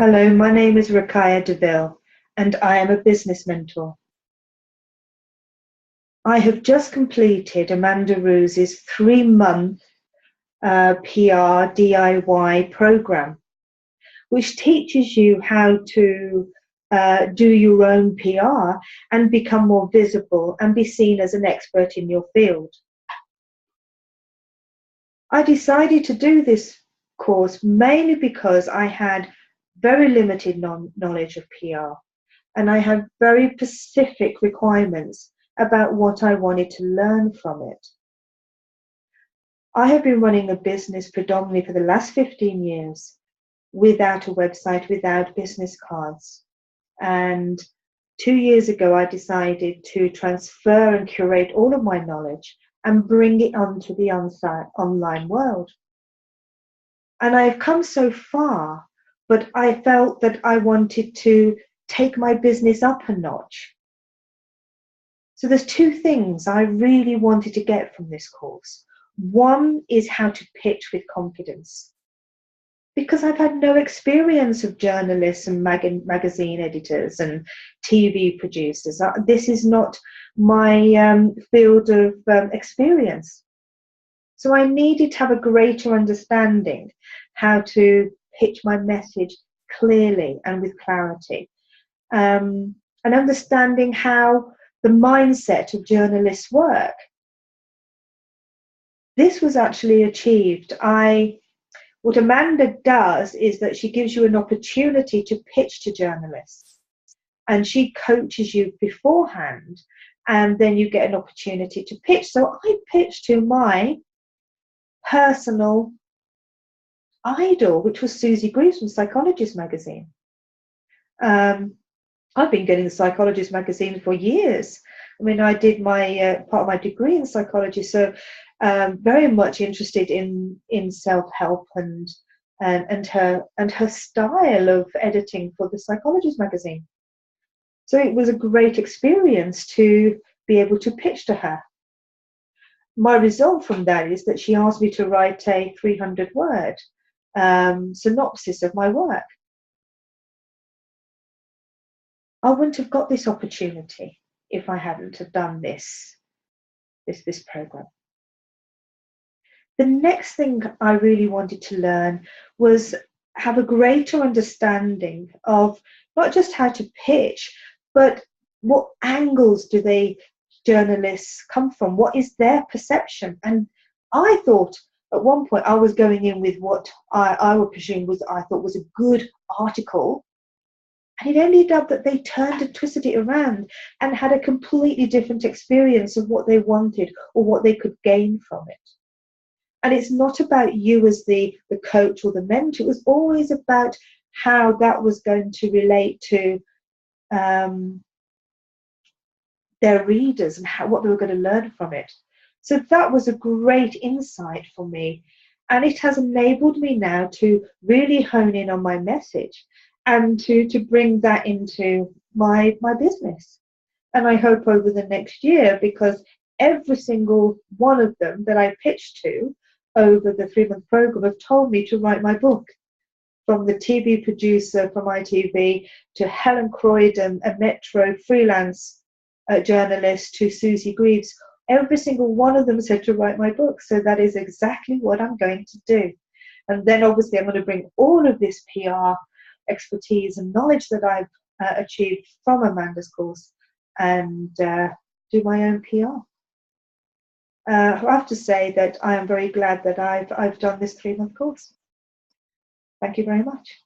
Hello, my name is Rakaya Deville, and I am a business mentor. I have just completed Amanda Ruiz's 3-month PR DIY program, which teaches you how to do your own PR and become more visible and be seen as an expert in your field. I decided to do this course mainly because I had very limited knowledge of PR, and I had very specific requirements about what I wanted to learn from it. I have been running a business predominantly for the last 15 years without a website, without business cards. And 2 years ago, I decided to transfer and curate all of my knowledge and bring it onto the online world. And I've come so far, but I felt that I wanted to take my business up a notch. So there's 2 things I really wanted to get from this course. One is how to pitch with confidence, because I've had no experience of journalists and magazine editors and TV producers. This is not my field of experience. So I needed to have a greater understanding how to pitch my message clearly and with clarity, and understanding how the mindset of journalists work. This was actually achieved. What Amanda does is that she gives you an opportunity to pitch to journalists, and she coaches you beforehand, and then you get an opportunity to pitch. So I pitched to my personal idol, which was Susie Greaves from Psychologist magazine. I've been getting the Psychologist magazine for years. I mean, I did my part of my degree in psychology, so very much interested in self-help and her style of editing for the Psychologist magazine. So it was a great experience to be able to pitch to her. My result from that is that she asked me to write a 300-word synopsis of my work. I wouldn't have got this opportunity if I hadn't have done this program. The next thing I really wanted to learn was have a greater understanding of not just how to pitch, but what angles do journalists come from? What is their perception? And I thought at one point I was going in with what I would presume I thought was a good article. And it ended up that they turned and twisted it around and had a completely different experience of what they wanted or what they could gain from it. And it's not about you as the coach or the mentor. It was always about how that was going to relate to their readers and what they were going to learn from it. So that was a great insight for me. And it has enabled me now to really hone in on my message and to bring that into my business. And I hope over the next year, because every single one of them that I pitched to over the 3-month program have told me to write my book. From the TV producer from ITV to Helen Croydon, a Metro freelance journalist, to Susie Greaves, every single one of them said to write my book. So that is exactly what I'm going to do. And then obviously I'm going to bring all of this PR expertise and knowledge that I've achieved from Amanda's course and do my own PR. I have to say that I am very glad that I've done this 3-month course. Thank you very much.